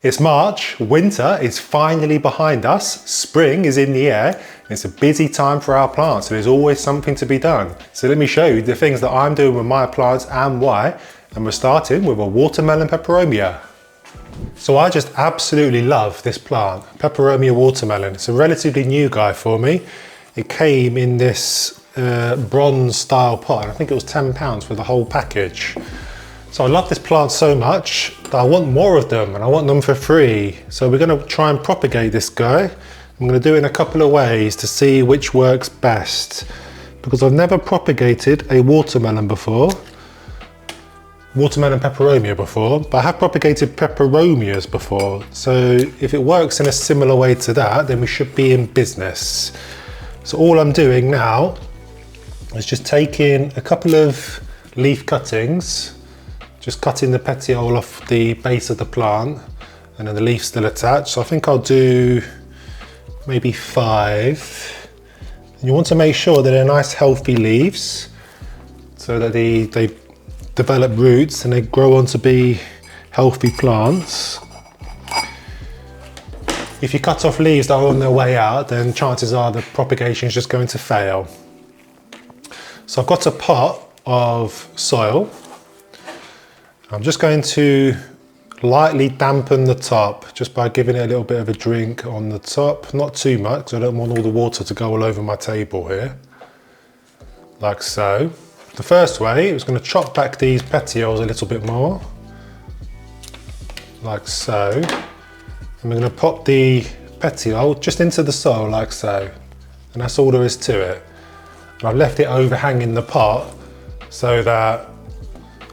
It's March, winter is finally behind us, spring is in the air, and it's a busy time for our plants, so there's always something to be done. So let me show you the things that I'm doing with my plants and why, and we're starting with a watermelon peperomia. So I just absolutely love this plant, peperomia watermelon. It's a relatively new guy for me. It came in this bronze style pot, and I think it was £10 for the whole package. So I love this plant so much that I want more of them and I want them for free. So we're going to try and propagate this guy. I'm going to do it in a couple of ways to see which works best. Because I've never propagated a watermelon before. Watermelon peperomia before, but I have propagated peperomias before. So if it works in a similar way to that, then we should be in business. So all I'm doing now is just taking a couple of leaf cuttings, just cutting the petiole off the base of the plant, and then the leaf's still attached. So I think I'll do maybe 5. And you want to make sure that they're nice healthy leaves so that they develop roots and they grow on to be healthy plants. If you cut off leaves that are on their way out, then chances are the propagation is just going to fail. So I've got a pot of soil. I'm just going to lightly dampen the top just by giving it a little bit of a drink on the top. Not too much, because I don't want all the water to go all over my table here. Like so. The first way is going to chop back these petioles a little bit more. Like so. And we're going to pop the petiole just into the soil like so. And that's all there is to it. And I've left it overhanging the pot so that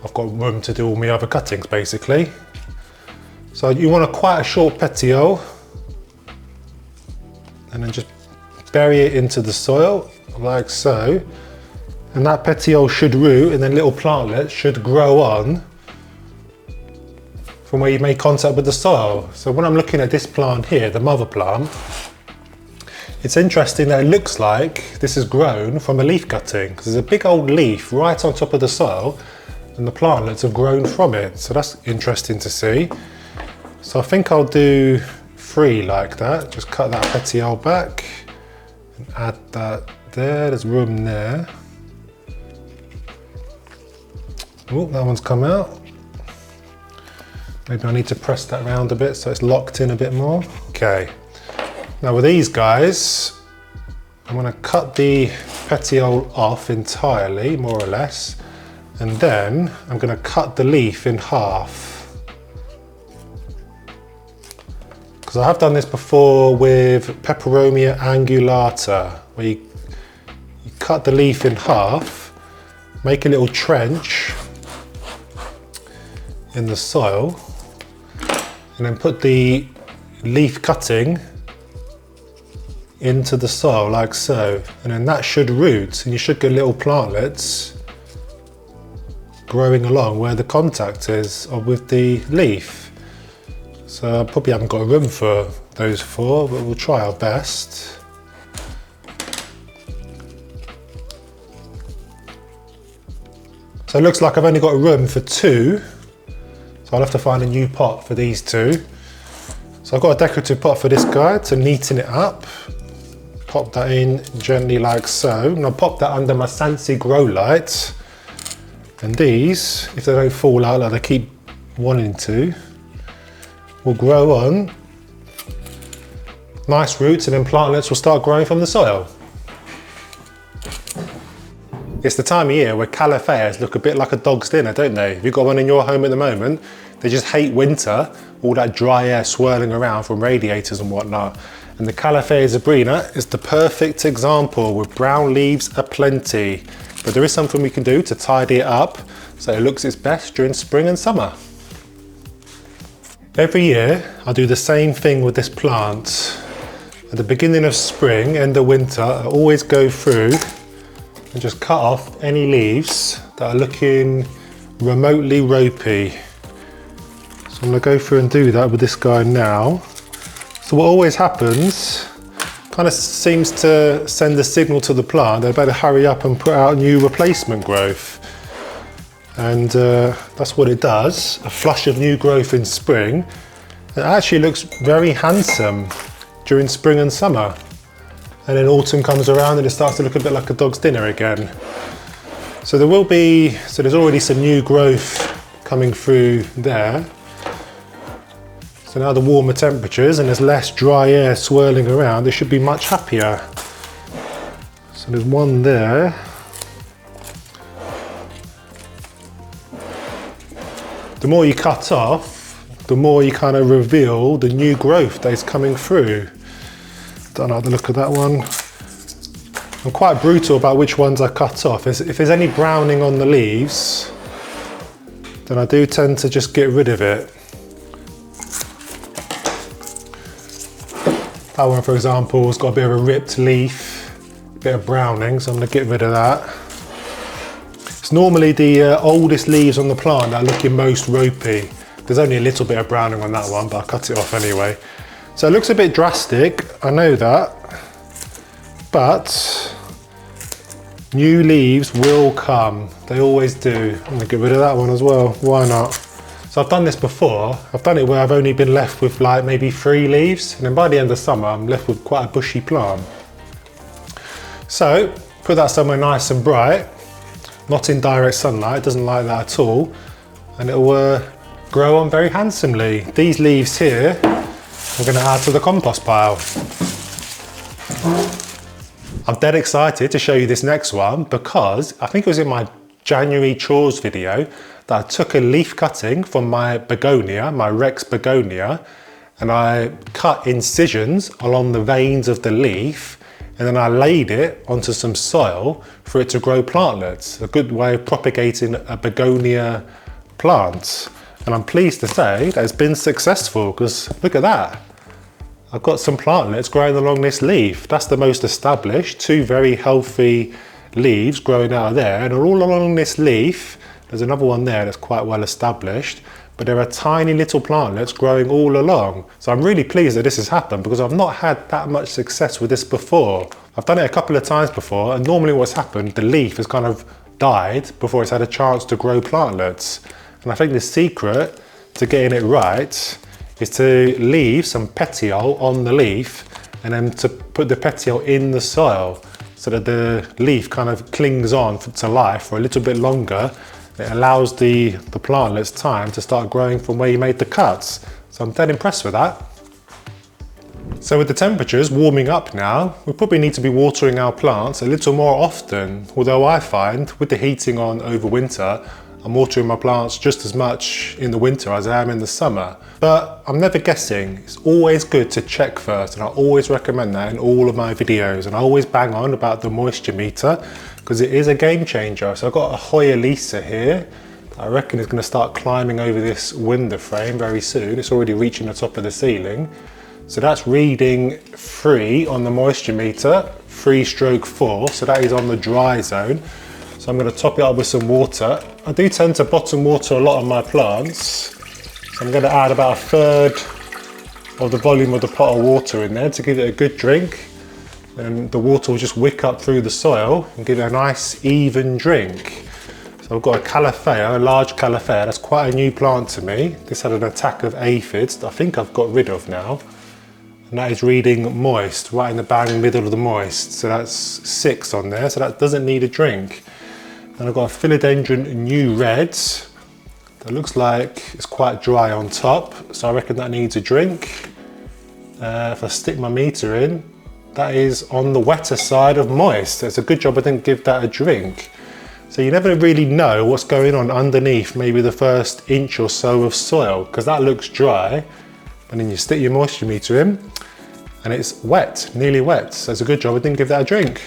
I've got room to do all my other cuttings basically. So you want quite a short petiole and then just bury it into the soil like so. And that petiole should root and then little plantlets should grow on from where you make contact with the soil. So when I'm looking at this plant here, the mother plant, it's interesting that it looks like this has grown from a leaf cutting because there's a big old leaf right on top of the soil and the plantlets have grown from it. So that's interesting to see. So I think I'll do 3 like that. Just cut that petiole back and add that there. There's room there. Oh, that one's come out. Maybe I need to press that round a bit so it's locked in a bit more. Okay. Now with these guys, I'm going to cut the petiole off entirely, more or less. And then I'm going to cut the leaf in half. Because I have done this before with Peperomia angulata, where you cut the leaf in half, make a little trench in the soil, and then put the leaf cutting into the soil like so. And then that should root and you should get little plantlets growing along where the contact is with the leaf. So I probably haven't got room for those 4, but we'll try our best. So it looks like I've only got room for 2, so I'll have to find a new pot for these 2. So I've got a decorative pot for this guy to neaten it up. Pop that in gently like so, and I'll pop that under my Sansi grow light. And these, if they don't fall out like they keep wanting to, will grow on. Nice roots, and then plantlets will start growing from the soil. It's the time of year where calafeas look a bit like a dog's dinner, don't they? If you've got one in your home at the moment, they just hate winter, all that dry air swirling around from radiators and whatnot. And the Calafea zebrina is the perfect example with brown leaves aplenty. But there is something we can do to tidy it up so it looks its best during spring and summer. Every year I do the same thing with this plant. At the beginning of spring, end of winter, I always go through and just cut off any leaves that are looking remotely ropey. So I'm going to go through and do that with this guy now. So what always happens, kind of seems to send a signal to the plant, they better hurry up and put out new replacement growth. And that's what it does, a flush of new growth in spring. It actually looks very handsome during spring and summer. And then autumn comes around and it starts to look a bit like a dog's dinner again. So there's already some new growth coming through there. So now the warmer temperatures and there's less dry air swirling around, they should be much happier. So there's one there. The more you cut off, the more you kind of reveal the new growth that is coming through. Don't like the look of that one. I'm quite brutal about which ones I cut off. If there's any browning on the leaves, then I do tend to just get rid of it. That one, for example, has got a bit of a ripped leaf, a bit of browning, so I'm going to get rid of that. It's normally the oldest leaves on the plant that are looking most ropey. There's only a little bit of browning on that one, but I cut it off anyway. So it looks a bit drastic, I know that, but new leaves will come. They always do. I'm gonna get rid of that one as well, why not? So I've done this before. I've done it where I've only been left with like maybe 3 leaves, and then by the end of summer, I'm left with quite a bushy plant. So put that somewhere nice and bright, not in direct sunlight, it doesn't like that at all, and it will grow on very handsomely. These leaves here, I'm going to add to the compost pile. I'm dead excited to show you this next one because I think it was in my January chores video that I took a leaf cutting from my begonia, my Rex begonia, and I cut incisions along the veins of the leaf, and then I laid it onto some soil for it to grow plantlets. A good way of propagating a begonia plant. And I'm pleased to say that it's been successful because look at that. I've got some plantlets growing along this leaf. That's the most established, 2 very healthy leaves growing out of there, and all along this leaf, there's another one there that's quite well established, but there are tiny little plantlets growing all along. So I'm really pleased that this has happened because I've not had that much success with this before. I've done it a couple of times before, and normally what's happened, the leaf has kind of died before it's had a chance to grow plantlets. And I think the secret to getting it right is to leave some petiole on the leaf and then to put the petiole in the soil so that the leaf kind of clings on to life for a little bit longer. It allows the plantlets time to start growing from where you made the cuts. So I'm dead impressed with that. So with the temperatures warming up now, we probably need to be watering our plants a little more often, although I find with the heating on over winter, I'm watering my plants just as much in the winter as I am in the summer. But I'm never guessing. It's always good to check first, and I always recommend that in all of my videos. And I always bang on about the moisture meter because it is a game changer. So I've got a Hoya Lisa here. I reckon it's going to start climbing over this window frame very soon. It's already reaching the top of the ceiling. So that's reading 3 on the moisture meter, 3/4. So that is on the dry zone. So I'm going to top it up with some water. I do tend to bottom water a lot of my plants. So I'm going to add about 1/3 of the volume of the pot of water in there to give it a good drink. And the water will just wick up through the soil and give it a nice even drink. So I've got a Calafea, a large Calafea. That's quite a new plant to me. This had an attack of aphids that I think I've got rid of now. And that is reading moist, right in the bang middle of the moist. So that's 6 on there, so that doesn't need a drink. And I've got a Philodendron New Red. That looks like it's quite dry on top, so I reckon that needs a drink. If I stick my meter in, that is on the wetter side of moist. It's a good job I didn't give that a drink. So you never really know what's going on underneath maybe the first inch or so of soil, because that looks dry, and then you stick your moisture meter in and it's wet, nearly wet. So it's a good job I didn't give that a drink.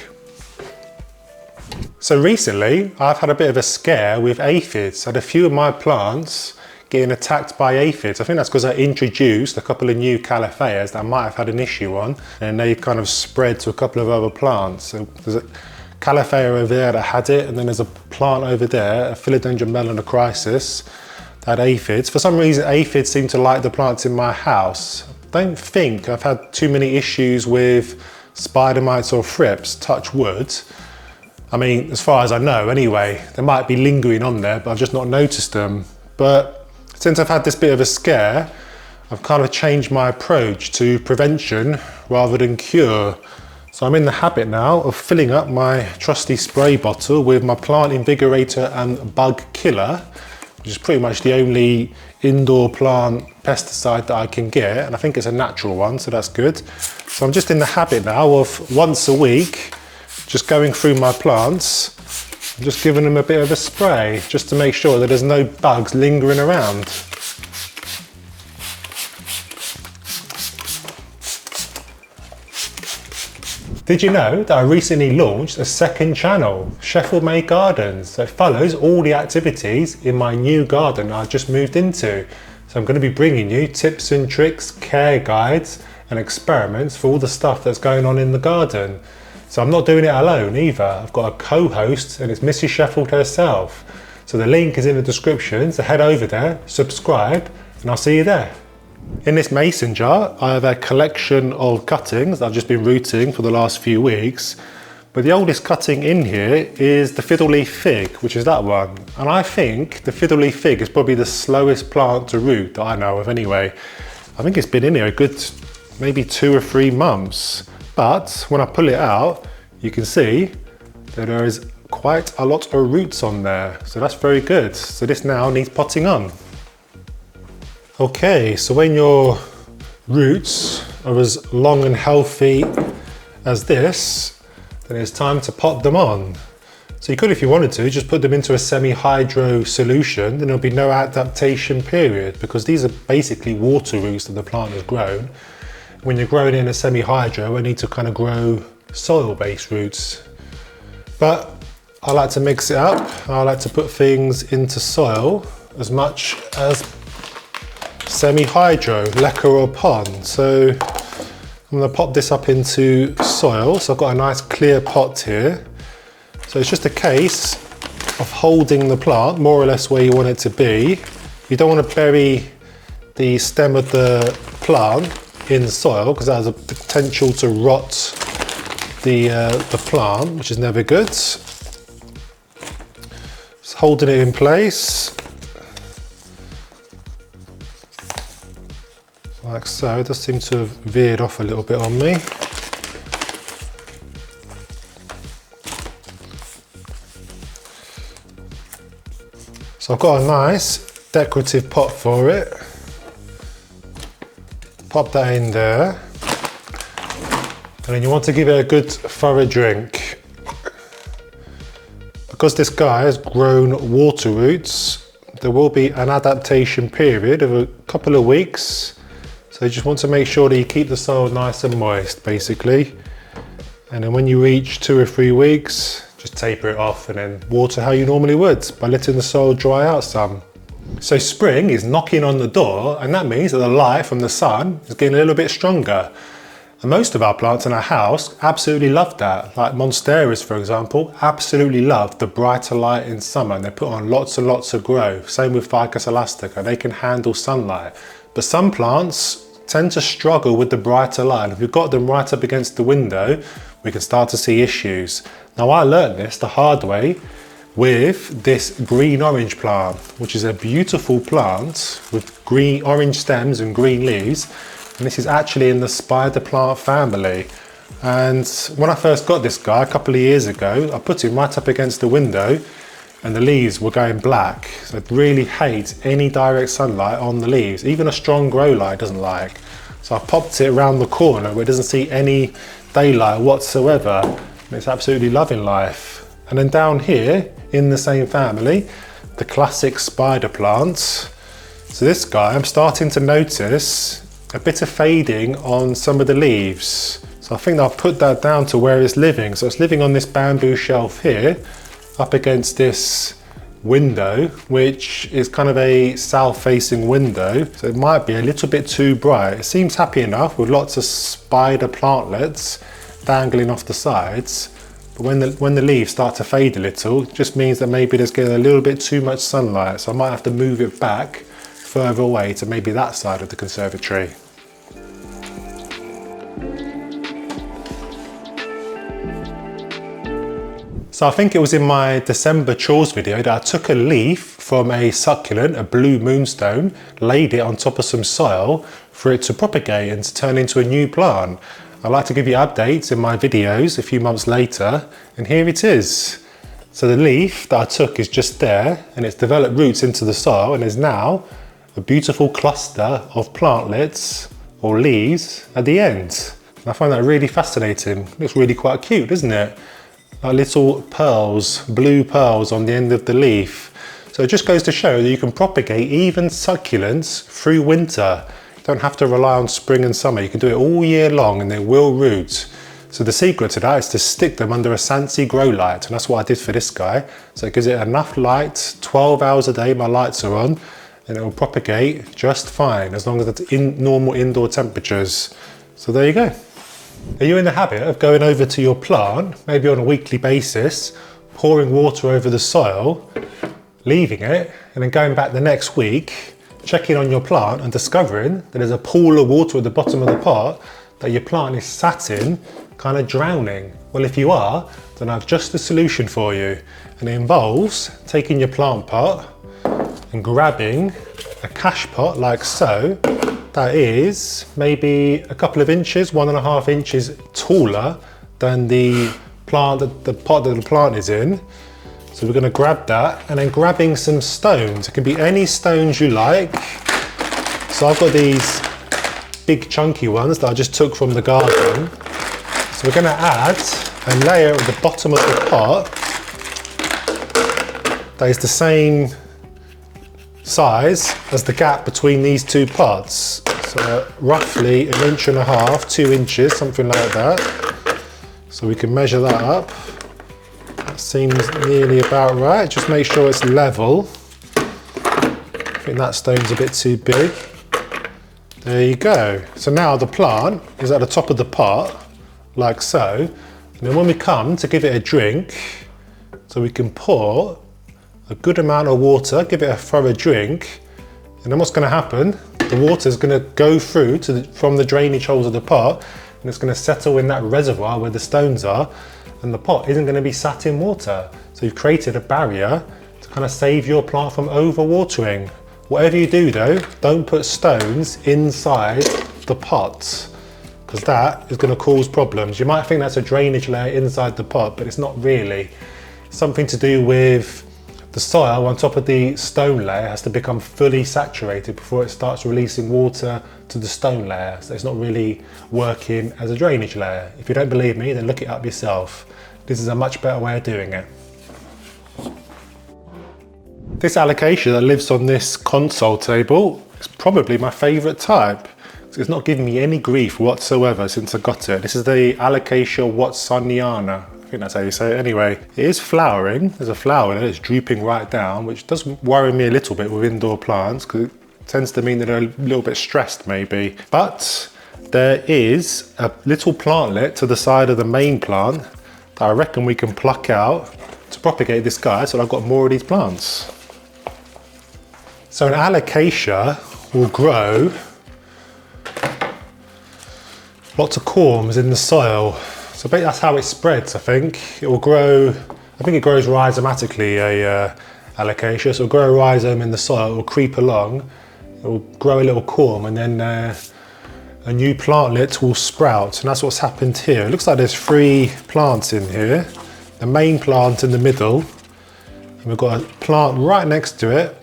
So recently, I've had a bit of a scare with aphids. I had a few of my plants getting attacked by aphids. I think that's because I introduced a couple of new Calafeas that I might have had an issue on, and they kind of spread to a couple of other plants. So there's a Calafea over there that had it, and then there's a plant over there, a Philodendron melanocrisis, that had aphids. For some reason, aphids seem to like the plants in my house. I don't think I've had too many issues with spider mites or thrips, touch wood. I mean, as far as I know anyway, they might be lingering on there, but I've just not noticed them. But since I've had this bit of a scare, I've kind of changed my approach to prevention rather than cure. So I'm in the habit now of filling up my trusty spray bottle with my plant invigorator and bug killer, which is pretty much the only indoor plant pesticide that I can get, and I think it's a natural one, so that's good. So I'm just in the habit now of once a week just going through my plants and just giving them a bit of a spray just to make sure that there's no bugs lingering around. Did you know that I recently launched a second channel, Sheffield Made Gardens, that follows all the activities in my new garden I've just moved into. So I'm going to be bringing you tips and tricks, care guides and experiments for all the stuff that's going on in the garden. So I'm not doing it alone either. I've got a co-host and it's Mrs. Sheffield herself. So the link is in the description, so head over there, subscribe and I'll see you there. In this mason jar, I have a collection of cuttings that I've just been rooting for the last few weeks. But the oldest cutting in here is the fiddle leaf fig, which is that one. And I think the fiddle leaf fig is probably the slowest plant to root that I know of anyway. I think it's been in here a good maybe 2 or 3 months. But when I pull it out, you can see that there is quite a lot of roots on there. So that's very good. So this now needs potting on. Okay, so when your roots are as long and healthy as this, then it's time to pot them on. So you could, if you wanted to, just put them into a semi-hydro solution, then there'll be no adaptation period because these are basically water roots that the plant has grown. When you're growing in a semi-hydro, I need to kind of grow soil-based roots. But I like to mix it up. I like to put things into soil as much as semi-hydro, lecker or pond. So I'm going to pop this up into soil. So I've got a nice clear pot here. So it's just a case of holding the plant more or less where you want it to be. You don't want to bury the stem of the plant in soil because that has a potential to rot the plant, which is never good. Just holding it in place. Like so. It does seem to have veered off a little bit on me. So I've got a nice decorative pot for it. Pop that in there. And then you want to give it a good thorough drink. Because this guy has grown water roots, there will be an adaptation period of a couple of weeks. So you just want to make sure that you keep the soil nice and moist, basically. And then when you reach 2 or 3 weeks, just taper it off and then water how you normally would by letting the soil dry out some. So spring is knocking on the door, and that means that the light from the sun is getting a little bit stronger. And most of our plants in our house absolutely love that. Like monsteras, for example, absolutely love the brighter light in summer, and they put on lots and lots of growth. Same with Ficus elastica, they can handle sunlight. But some plants tend to struggle with the brighter light. If we've got them right up against the window, we can start to see issues. Now I learned this the hard way with this green-orange plant, which is a beautiful plant with green-orange stems and green leaves. And this is actually in the spider plant family. And when I first got this guy a couple of years ago, I put him right up against the window and the leaves were going black. So it really hates any direct sunlight on the leaves. Even a strong grow light doesn't like. So I popped it around the corner where it doesn't see any daylight whatsoever. And it's absolutely loving life. And then down here in the same family, the classic spider plants. So this guy, I'm starting to notice a bit of fading on some of the leaves. So I think I'll put that down to where it's living. So it's living on this bamboo shelf here, up against this window, which is kind of a south-facing window. So it might be a little bit too bright. It seems happy enough with lots of spider plantlets dangling off the sides. But when the leaves start to fade a little, it just means that maybe there's getting a little bit too much sunlight. So I might have to move it back further away to maybe that side of the conservatory. So I think it was in my December chores video that I took a leaf from a succulent, a blue moonstone, laid it on top of some soil for it to propagate and to turn into a new plant. I like to give you updates in my videos a few months later, and here it is. So the leaf that I took is just there, and it's developed roots into the soil and is now a beautiful cluster of plantlets or leaves at the end. And I find that really fascinating. Looks really quite cute, doesn't it? Like little pearls, blue pearls on the end of the leaf. So it just goes to show that you can propagate even succulents through winter. You don't have to rely on spring and summer. You can do it all year long and they will root. So the secret to that is to stick them under a Sansi grow light, and that's what I did for this guy. So it gives it enough light, 12 hours a day my lights are on, and it will propagate just fine as long as it's in normal indoor temperatures. So there you go. Are you in the habit of going over to your plant, maybe on a weekly basis, pouring water over the soil, leaving it, and then going back the next week, checking on your plant and discovering that there's a pool of water at the bottom of the pot that your plant is sat in, kind of drowning? Well, if you are, then I've just the solution for you. And it involves taking your plant pot and grabbing a cache pot like so, that is maybe a couple of inches, 1.5 inches taller than the plant, the pot that the plant is in. So we're going to grab that, and then grabbing some stones. It can be any stones you like. So I've got these big chunky ones that I just took from the garden. So we're going to add a layer at the bottom of the pot that is the same size as the gap between these two pots. So roughly 1.5 inches, 2 inches, something like that. So we can measure that up. That seems nearly about right. Just make sure it's level. I think that stone's a bit too big. There you go. So now the plant is at the top of the pot, like so. And then when we come to give it a drink, so we can pour a good amount of water, give it a thorough drink, and then what's going to happen? The water is going to go through from the drainage holes of the pot, and it's going to settle in that reservoir where the stones are, and the pot isn't going to be sat in water. So you've created a barrier to kind of save your plant from overwatering. Whatever you do though, don't put stones inside the pot, because that is going to cause problems. You might think that's a drainage layer inside the pot, but it's not really. It's something to do with the soil on top of the stone layer has to become fully saturated before it starts releasing water to the stone layer. So it's not really working as a drainage layer. If you don't believe me, then look it up yourself. This is a much better way of doing it. This Alocasia that lives on this console table is probably my favourite type. It's not giving me any grief whatsoever since I got it. This is the Alocasia watsoniana. I think that's how you say it anyway. It is flowering. There's a flower there that's drooping right down, which does worry me a little bit with indoor plants because it tends to mean that they're a little bit stressed maybe. But there is a little plantlet to the side of the main plant that I reckon we can pluck out to propagate this guy, so I've got more of these plants. So an Alocasia will grow lots of corms in the soil. So that's how it spreads, I think. It will grow, I think it grows rhizomatically, Alocasia. So it'll grow a rhizome in the soil, it will creep along, it will grow a little corm, and then a new plantlet will sprout. And that's what's happened here. It looks like there's 3 plants in here. The main plant in the middle, and we've got a plant right next to it,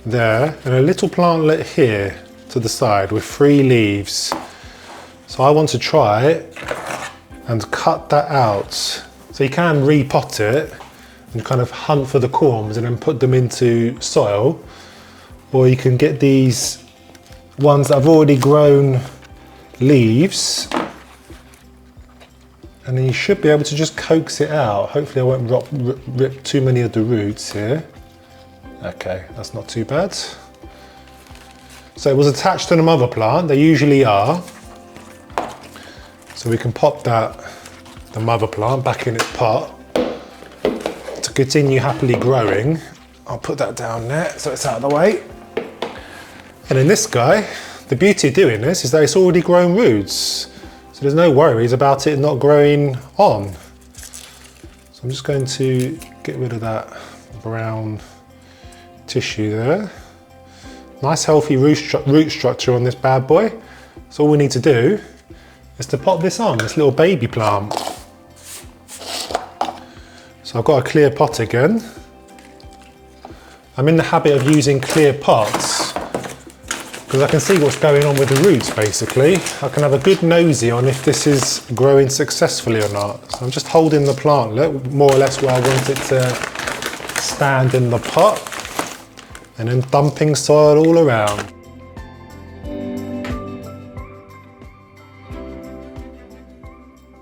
there, and a little plantlet here to the side with 3 leaves. So I want to try it and cut that out. So you can repot it and kind of hunt for the corms and then put them into soil, or you can get these ones that have already grown leaves, and then you should be able to just coax it out. Hopefully I won't rip too many of the roots here. Okay, that's not too bad. So it was attached to the mother plant, they usually are. So we can pop the mother plant back in its pot to continue happily growing. I'll put that down there so it's out of the way. And in this guy, the beauty of doing this is that it's already grown roots. So there's no worries about it not growing on. So I'm just going to get rid of that brown tissue there. Nice healthy root structure on this bad boy. So all we need to do is to pop this on, this little baby plant. So I've got a clear pot again. I'm in the habit of using clear pots because I can see what's going on with the roots basically. I can have a good nosy on if this is growing successfully or not. So I'm just holding the plant more or less where I want it to stand in the pot and then dumping soil all around.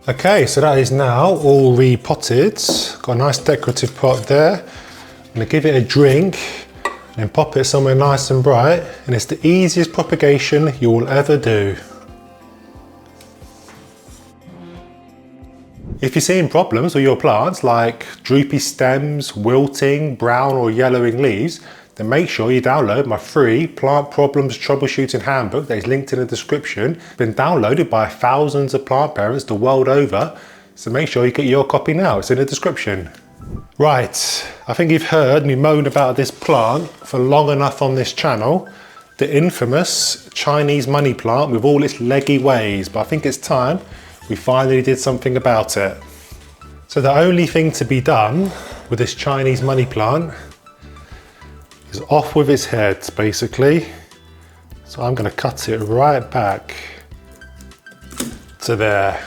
Okay, so that is now all repotted. Got a nice decorative pot there. I'm gonna give it a drink and pop it somewhere nice and bright, and it's the easiest propagation you will ever do. If you're seeing problems with your plants like droopy stems, wilting, brown or yellowing leaves, then make sure you download my free Plant Problems Troubleshooting Handbook that is linked in the description. It's been downloaded by thousands of plant parents the world over, so make sure you get your copy now, it's in the description. Right, I think you've heard me moan about this plant for long enough on this channel. The infamous Chinese money plant with all its leggy ways, but I think it's time we finally did something about it. So the only thing to be done with this Chinese money plant is off with its head, basically. So I'm gonna cut it right back to there.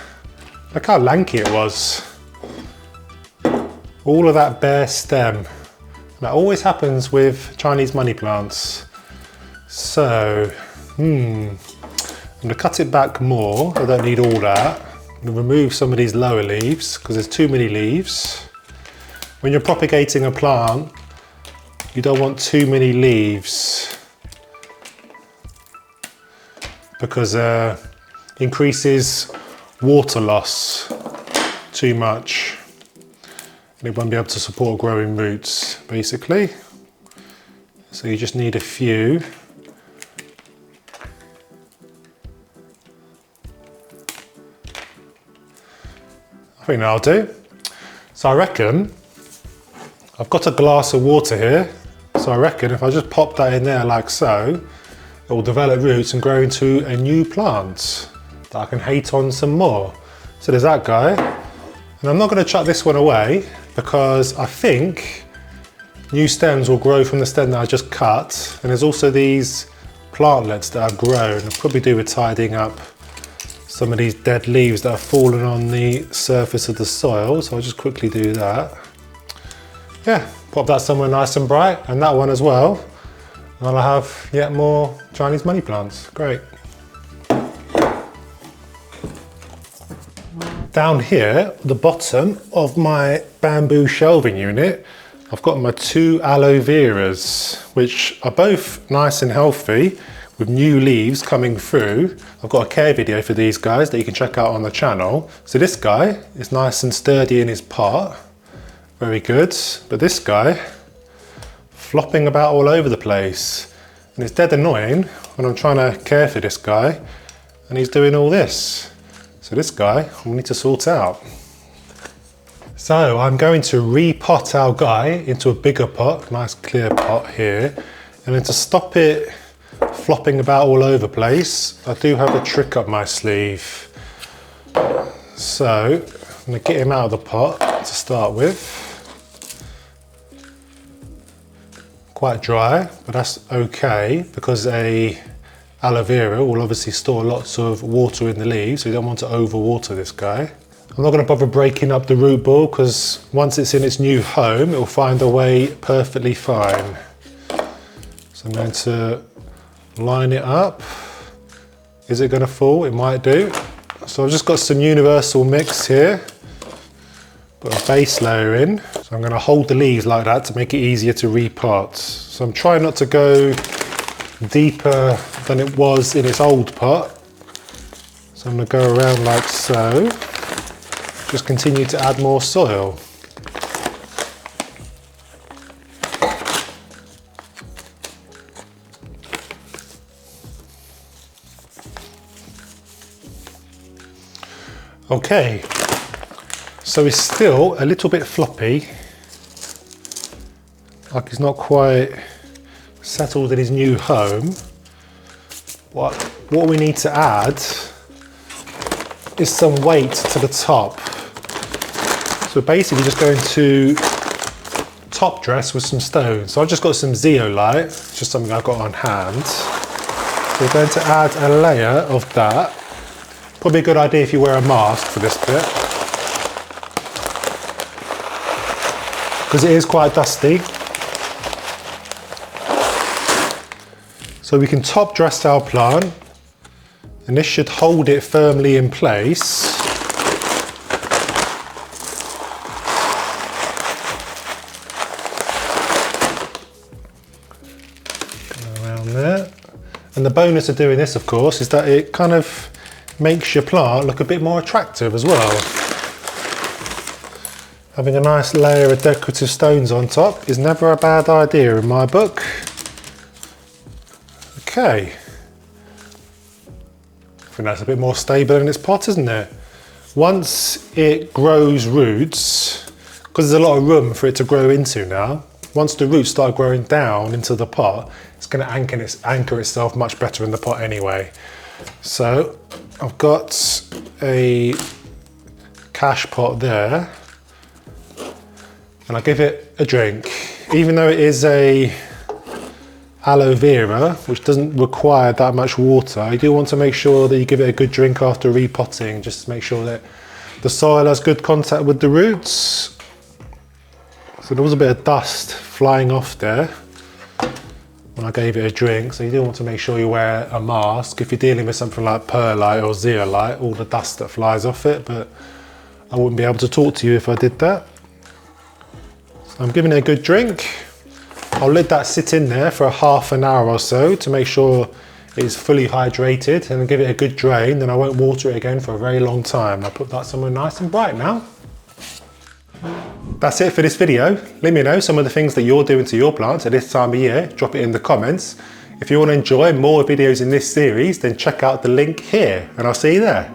Look how lanky it was. All of that bare stem. That always happens with Chinese money plants. So, I'm gonna cut it back more. I don't need all that. I'm gonna remove some of these lower leaves because there's too many leaves. When you're propagating a plant, you don't want too many leaves because increases water loss too much. And it won't be able to support growing roots, basically. So you just need a few. I think that'll do. So I reckon, I've got a glass of water here. So I reckon if I just pop that in there like so, it will develop roots and grow into a new plant that I can hate on some more. So there's that guy. And I'm not going to chuck this one away because I think new stems will grow from the stem that I just cut. And there's also these plantlets that I've grown. I'll probably do with tidying up some of these dead leaves that have fallen on the surface of the soil. So I'll just quickly do that. Yeah, pop that somewhere nice and bright, and that one as well. And I'll have yet more Chinese money plants. Great. Down here, the bottom of my bamboo shelving unit, I've got my 2 aloe veras, which are both nice and healthy with new leaves coming through. I've got a care video for these guys that you can check out on the channel. So this guy is nice and sturdy in his pot. Very good. But this guy, flopping about all over the place. And it's dead annoying when I'm trying to care for this guy and he's doing all this. So this guy, we need to sort out. So I'm going to repot our guy into a bigger pot, nice clear pot here. And then to stop it flopping about all over the place, I do have a trick up my sleeve. So I'm gonna get him out of the pot to start with. Quite dry, but that's okay because a aloe vera will obviously store lots of water in the leaves, so you don't want to overwater this guy. I'm not going to bother breaking up the root ball because once it's in its new home, it will find a way perfectly fine. So I'm going to line it up. Is it going to fall? It might do. So I've just got some universal mix here. Put a base layer in. So I'm going to hold the leaves like that to make it easier to repot. So I'm trying not to go deeper than it was in its old pot. So I'm going to go around like so. Just continue to add more soil. Okay, so it's still a little bit floppy, like it's not quite settled in his new home, what we need to add is some weight to the top. So we're basically just going to top dress with some stones. So I've just got some zeolite, it's just something I've got on hand. So we're going to add a layer of that. Probably a good idea if you wear a mask for this bit, because it is quite dusty. So we can top dress our plant, and this should hold it firmly in place. Go around there. And the bonus of doing this, of course, is that it kind of makes your plant look a bit more attractive as well. Having a nice layer of decorative stones on top is never a bad idea in my book. Okay. I think that's a bit more stable in its pot, isn't it? Once it grows roots, because there's a lot of room for it to grow into now, once the roots start growing down into the pot, it's going to anchor itself much better in the pot anyway. So I've got a cash pot there, and I give it a drink. Even though it is a aloe vera, which doesn't require that much water, you do want to make sure that you give it a good drink after repotting, just to make sure that the soil has good contact with the roots. So there was a bit of dust flying off there when I gave it a drink, so you do want to make sure you wear a mask if you're dealing with something like perlite or zeolite, all the dust that flies off it, but I wouldn't be able to talk to you if I did that. So I'm giving it a good drink. I'll let that sit in there for half an hour or so to make sure it's fully hydrated, and give it a good drain, then I won't water it again for a very long time. I'll put that somewhere nice and bright now. That's it for this video. Let me know some of the things that you're doing to your plants at this time of year. Drop it in the comments. If you want to enjoy more videos in this series, then check out the link here, and I'll see you there.